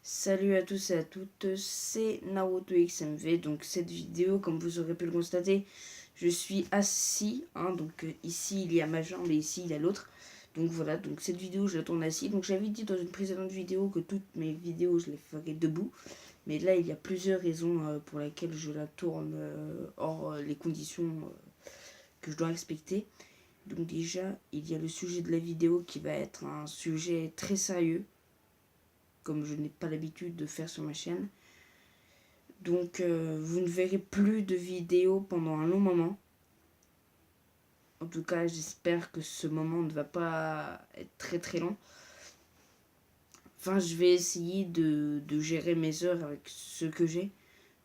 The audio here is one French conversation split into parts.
Salut à tous et à toutes, c'est Naruto XMV. Donc cette vidéo, comme vous aurez pu le constater, je suis assis, donc ici il y a ma jambe et ici il y a l'autre. Donc voilà, donc cette vidéo je la tourne assis. Donc j'avais dit dans une précédente vidéo que toutes mes vidéos je les ferais debout. Mais là il y a plusieurs raisons pour lesquelles je la tourne hors les conditions que je dois respecter. Donc déjà, il y a le sujet de la vidéo qui va être un sujet très sérieux, comme je n'ai pas l'habitude de faire sur ma chaîne. Donc vous ne verrez plus de vidéos pendant un long moment. En tout cas, j'espère que ce moment ne va pas être très très long. Enfin, je vais essayer de gérer mes heures avec ce que j'ai.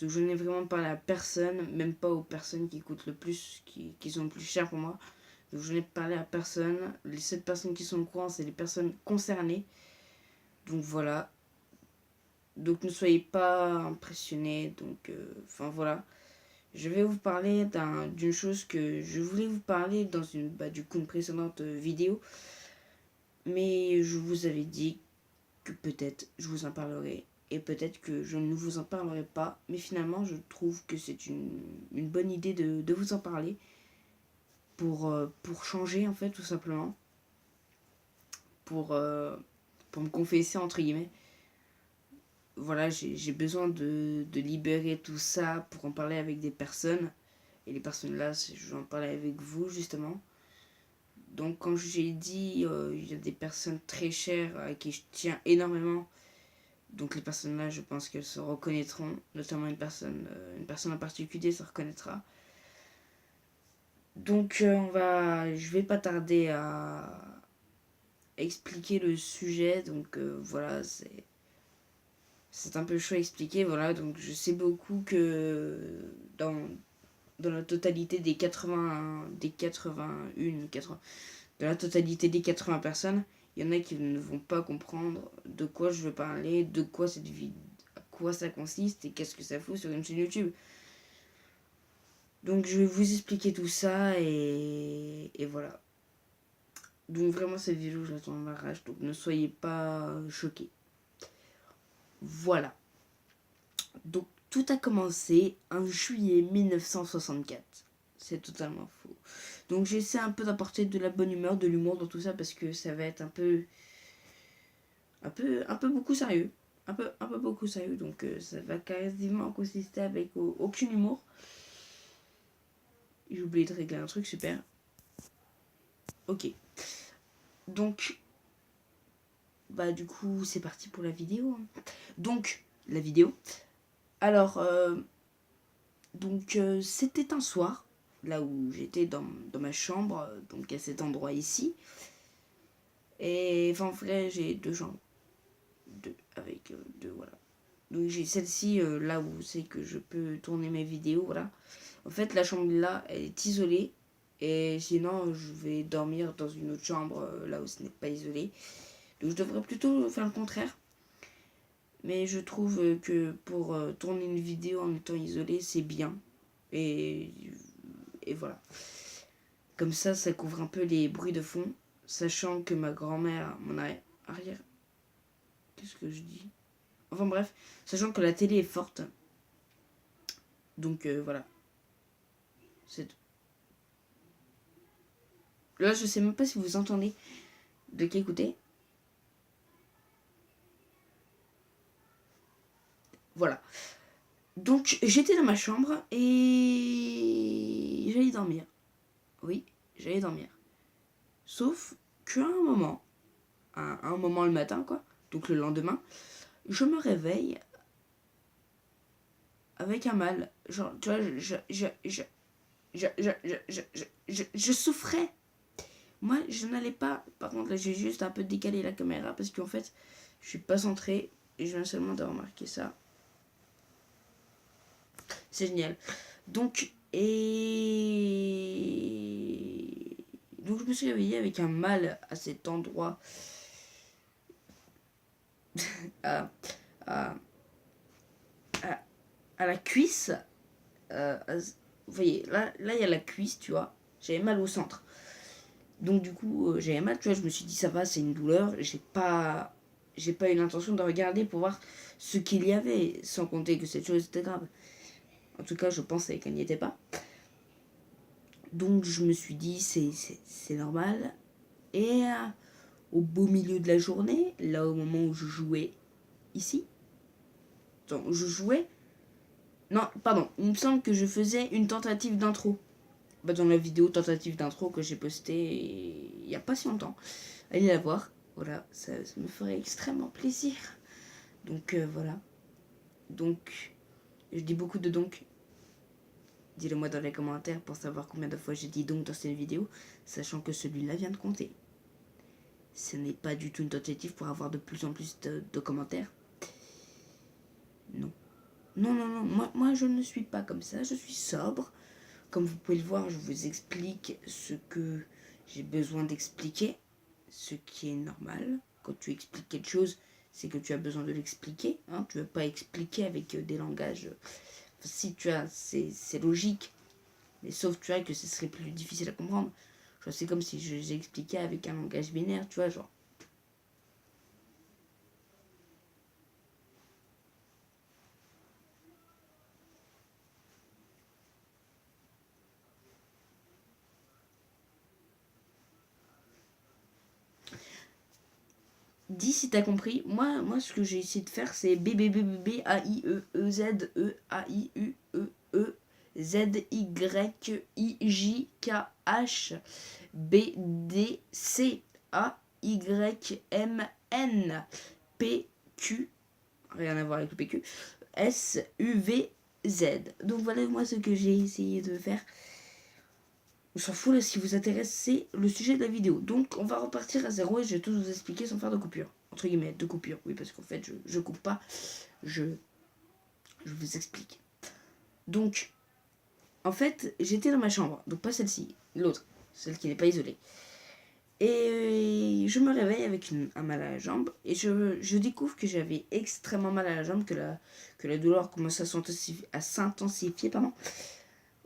Donc je n'ai vraiment parlé à personne, même pas aux personnes qui coûtent le plus, qui sont le plus chères pour moi. Donc je n'ai parlé à personne. Les seules personnes qui sont au courant, c'est les personnes concernées. Donc voilà. Donc ne soyez pas impressionnés. Donc, enfin voilà. Je vais vous parler d'une chose que je voulais vous parler dans une précédente vidéo. Mais je vous avais dit que peut-être je vous en parlerai. Et peut-être que je ne vous en parlerai pas. Mais finalement, je trouve que c'est une bonne idée de vous en parler. Pour changer, en fait, tout simplement. Pour, euh, pour me confesser, entre guillemets. Voilà, j'ai besoin de libérer tout ça pour en parler avec des personnes. Et les personnes là, je vais en parler avec vous, justement. Donc, comme j'ai dit, il y a des personnes très chères à qui je tiens énormément. Donc, les personnes là, je pense qu'elles se reconnaîtront. Notamment une personne en particulier se reconnaîtra. Donc, je vais pas tarder à expliquer le sujet. Donc, voilà, c'est un peu chaud à expliquer. Voilà, donc je sais beaucoup que dans, dans la totalité des 80, de la totalité des 80 personnes, il y en a qui ne vont pas comprendre de quoi je veux parler, de quoi cette vie, à quoi ça consiste et qu'est-ce que ça fout sur une chaîne YouTube. Donc je vais vous expliquer tout ça et voilà. Donc vraiment cette vidéo, je l'attends à rage, donc ne soyez pas choqués. Voilà. Donc tout a commencé en juillet 1964. C'est totalement faux. Donc j'essaie un peu d'apporter de la bonne humeur, de l'humour dans tout ça parce que ça va être un peu beaucoup sérieux. Un peu beaucoup sérieux. Donc ça va quasiment consister avec aucun humour. J'ai oublié de régler un truc, super. Ok. Donc, bah du coup, c'est parti pour la vidéo. Donc, la vidéo. Alors, c'était un soir, là où j'étais dans ma chambre, donc à cet endroit ici. Et enfin, en vrai, j'ai deux chambres. Deux, avec deux, voilà. Donc j'ai celle-ci, là où c'est que je peux tourner mes vidéos, voilà. En fait, la chambre là, elle est isolée. Et sinon, je vais dormir dans une autre chambre, là où ce n'est pas isolé. Donc je devrais plutôt faire le contraire. Mais je trouve que pour tourner une vidéo en étant isolé, c'est bien. Et, et voilà. Comme ça couvre un peu les bruits de fond. Sachant que ma grand-mère, mon arrière... Qu'est-ce que je dis? Enfin bref, sachant que la télé est forte. Donc voilà. C'est tout. Là, je sais même pas si vous entendez de qu'écouter. Voilà. Donc, j'étais dans ma chambre et j'allais dormir. Oui, j'allais dormir. Sauf qu'à un moment le matin, quoi, donc le lendemain, je me réveille avec un mal. Genre, tu vois, je souffrais. Moi, je n'allais pas. Par contre, là, j'ai juste un peu décalé la caméra parce qu'en fait, je suis pas centré et je viens seulement de remarquer ça. C'est génial. Donc, donc je me suis réveillée avec un mal à cet endroit, à, à, à, à la cuisse. Vous voyez, là il y a la cuisse, tu vois. J'avais mal au centre. Donc du coup, j'avais mal, tu vois. Je me suis dit, ça va, c'est une douleur. j'ai pas eu l'intention de regarder pour voir ce qu'il y avait, sans compter que cette chose était grave. En tout cas, je pensais qu'elle n'y était pas. Donc je me suis dit, c'est normal. Et au beau milieu de la journée, là au moment où je jouais ici, attends, je jouais... Non, pardon, il me semble que je faisais une tentative d'intro. Dans la vidéo tentative d'intro que j'ai postée il n'y a pas si longtemps. Allez la voir, voilà, ça me ferait extrêmement plaisir. Donc voilà. Donc, je dis beaucoup de donc. Dis-le moi dans les commentaires pour savoir combien de fois j'ai dit donc dans cette vidéo, sachant que celui-là vient de compter. Ce n'est pas du tout une tentative pour avoir de plus en plus de commentaires. Non. Non, non, non, moi je ne suis pas comme ça, je suis sobre. Comme vous pouvez le voir, je vous explique ce que j'ai besoin d'expliquer, ce qui est normal. Quand tu expliques quelque chose, c'est que tu as besoin de l'expliquer. Hein. Tu ne veux pas expliquer avec des langages... si tu as, c'est logique, mais sauf tu vois que ce serait plus difficile à comprendre. C'est comme si j'ai expliqué avec un langage binaire, tu vois, genre. Dis si t'as compris. Moi, ce que j'ai essayé de faire, c'est B B B B B A I E E Z E A I U E E Z Y I J K H B D C A Y M N P Q, rien à voir avec le PQ, S U V Z. Donc voilà moi ce que j'ai essayé de faire. On s'en fout là, ce qui vous intéresse, c'est le sujet de la vidéo. Donc on va repartir à zéro et je vais tout vous expliquer sans faire de coupure. Entre guillemets, de coupure, oui, parce qu'en fait, je coupe pas, je vous explique. Donc, en fait, j'étais dans ma chambre, donc pas celle-ci, l'autre, celle qui n'est pas isolée. Et je me réveille avec un mal à la jambe et je découvre que j'avais extrêmement mal à la jambe, que la douleur commence à s'intensifier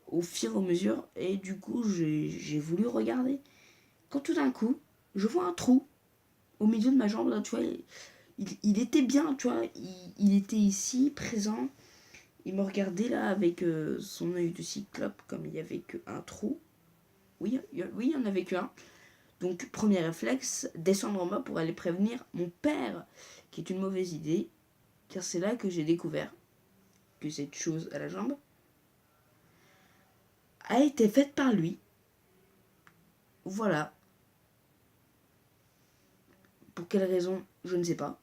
au fur et à mesure. Et du coup, j'ai voulu regarder. Quand tout d'un coup, je vois un trou au milieu de ma jambe, là, tu vois, il était bien, tu vois, il était ici, présent. Il me regardait là avec son œil de cyclope, comme il n'y avait qu'un trou. Oui, il n'y en avait qu'un. Donc, premier réflexe, descendre en bas pour aller prévenir mon père, qui est une mauvaise idée, car c'est là que j'ai découvert que cette chose à la jambe a été faite par lui. Voilà. Pour quelle raison, je ne sais pas.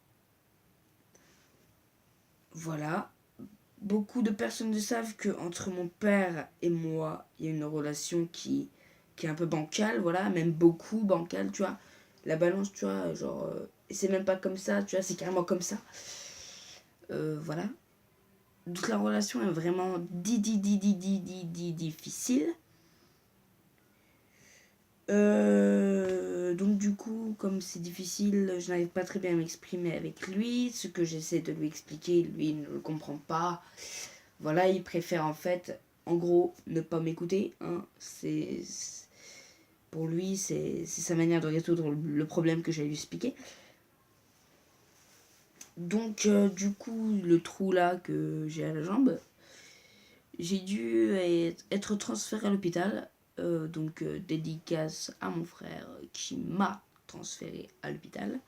Voilà. Beaucoup de personnes savent que entre mon père et moi, il y a une relation qui est un peu bancale, voilà, même beaucoup bancale, tu vois. La balance, tu vois, genre, c'est même pas comme ça, tu vois, c'est carrément comme ça. Voilà. Donc la relation est vraiment difficile. Donc du coup, comme c'est difficile, je n'arrive pas très bien à m'exprimer avec lui. Ce que j'essaie de lui expliquer, lui ne le comprend pas. Voilà, il préfère en fait, en gros, ne pas m'écouter. Hein. Pour lui, c'est sa manière de résoudre le problème que j'allais lui expliquer. Donc du coup, le trou là que j'ai à la jambe, j'ai dû être transféré à l'hôpital. Donc dédicace à mon frère qui m'a transféré à l'hôpital.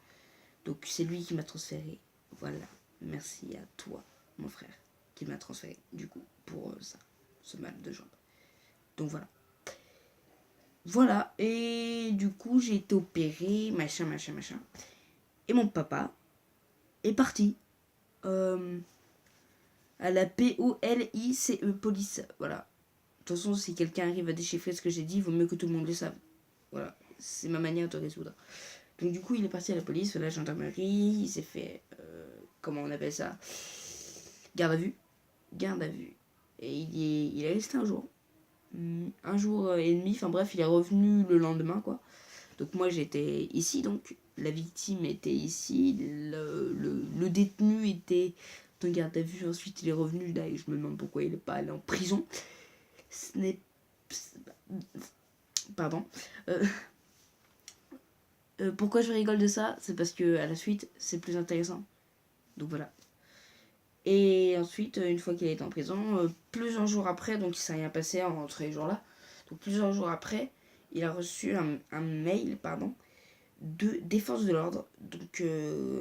Donc c'est lui qui m'a transféré. Voilà, merci à toi, mon frère, qui m'a transféré du coup pour ça, ce mal de jambe. Donc voilà. Voilà, et du coup j'ai été opéré, machin. Et mon papa est parti. À la POLICE, police. Voilà. De toute façon, si quelqu'un arrive à déchiffrer ce que j'ai dit, il vaut mieux que tout le monde le sache. Voilà, c'est ma manière de résoudre. Donc du coup, il est parti à la police, à la gendarmerie, il s'est fait, comment on appelle ça, garde à vue. Et il est resté un jour. Un jour et demi, enfin bref, il est revenu le lendemain, quoi. Donc moi, j'étais ici, donc la victime était ici, le détenu était en garde à vue, ensuite il est revenu là, et je me demande pourquoi il n'est pas allé en prison. Ce n'est... Pardon. Pourquoi je rigole de ça? C'est parce que à la suite, c'est plus intéressant. Donc voilà. Et ensuite, une fois qu'il est en prison, plusieurs jours après, donc il s'est rien passé entre les jours-là. Donc plusieurs jours après, il a reçu un mail, pardon, des forces de l'ordre. Donc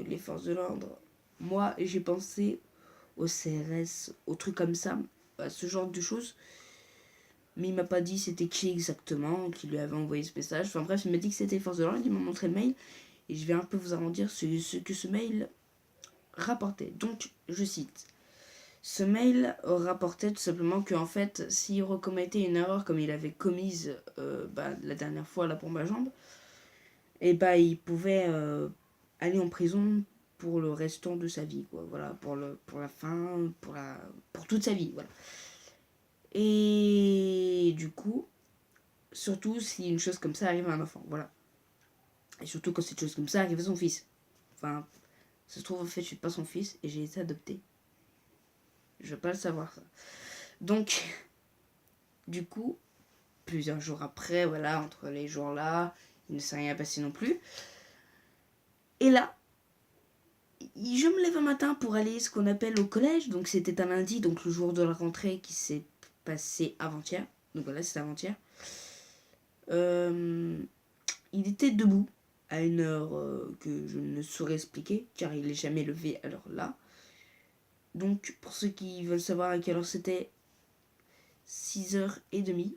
les forces de l'ordre, moi j'ai pensé au CRS, au truc comme ça, à ce genre de choses. Mais il m'a pas dit c'était qui exactement qui lui avait envoyé ce message. Enfin bref, il m'a dit que c'était les forces de l'ordre, il m'a montré le mail. Et je vais un peu vous arrondir ce que ce mail rapportait. Donc, je cite. Ce mail rapportait tout simplement qu'en fait, s'il recommettait une erreur comme il avait commise la dernière fois là pour ma jambe, et il pouvait aller en prison pour le restant de sa vie, quoi. Voilà, pour la fin, pour toute sa vie, voilà. Et du coup, surtout si une chose comme ça arrive à un enfant, voilà. Et surtout quand cette chose comme ça arrive à son fils. Enfin, ça se trouve en fait je suis pas son fils et j'ai été adopté. Je veux pas le savoir ça. Donc, du coup, plusieurs jours après, voilà, entre les jours là, il ne s'est rien passé non plus. Et là, je me lève un matin pour aller ce qu'on appelle au collège. Donc c'était un lundi, donc le jour de la rentrée qui s'est passé avant-hier. Donc voilà, c'est avant-hier. Il était debout à une heure que je ne saurais expliquer, car il n'est jamais levé à l'heure là. Donc pour ceux qui veulent savoir à quelle heure c'était, 6h30.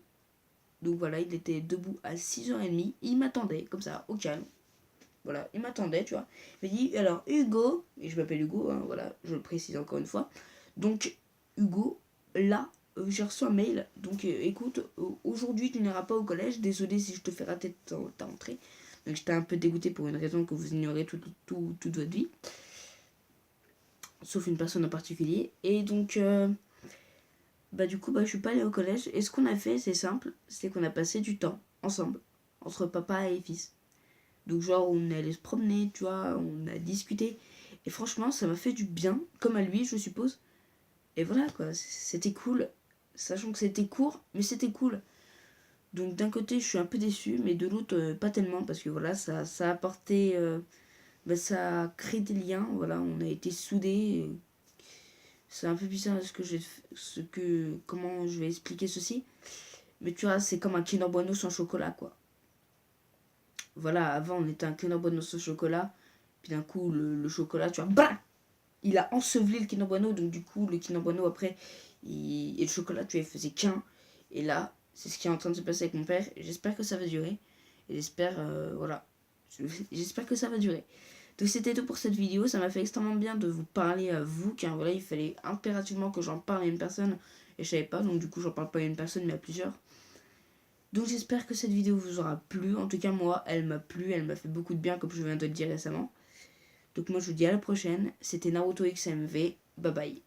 Donc voilà, il était debout à 6h30. Il m'attendait, comme ça, au calme. Voilà, il m'attendait, tu vois. Il m'a dit, alors Hugo, et je m'appelle Hugo, hein, voilà, je le précise encore une fois. Donc, Hugo, là, j'ai reçu un mail. Donc, écoute, aujourd'hui, tu n'iras pas au collège. Désolé si je te fais rater ta rentrée. Donc, j'étais un peu dégoûté pour une raison que vous ignorez toute votre vie. Sauf une personne en particulier. Et donc, du coup, je suis pas allée au collège. Et ce qu'on a fait, c'est simple. C'est qu'on a passé du temps ensemble, entre papa et fils. Donc genre on est allé se promener, tu vois, on a discuté. Et franchement, ça m'a fait du bien, comme à lui, je suppose. Et voilà, quoi, c'était cool. Sachant que c'était court, mais c'était cool. Donc d'un côté, je suis un peu déçue, mais de l'autre, pas tellement, parce que voilà, ça a apporté... ça a créé des liens, voilà, on a été soudés. C'est un peu bizarre comment je vais expliquer ceci. Mais tu vois, c'est comme un Kinder Bueno sans chocolat, quoi. Voilà, avant on était un Kinder Bueno sans chocolat. Puis d'un coup, le chocolat, tu vois, il a enseveli le Kinder Bueno. Donc du coup, le Kinder Bueno, après, et le chocolat, tu vois, il faisait qu'un. Et là, c'est ce qui est en train de se passer avec mon père. J'espère que ça va durer. Et j'espère, voilà. J'espère que ça va durer. Donc c'était tout pour cette vidéo. Ça m'a fait extrêmement bien de vous parler à vous. Car voilà, il fallait impérativement que j'en parle à une personne. Et je savais pas. Donc du coup, j'en parle pas à une personne, mais à plusieurs. Donc j'espère que cette vidéo vous aura plu. En tout cas, moi, elle m'a plu. Elle m'a fait beaucoup de bien, comme je viens de le dire récemment. Donc moi je vous dis à la prochaine, c'était Naruto XMV, bye bye.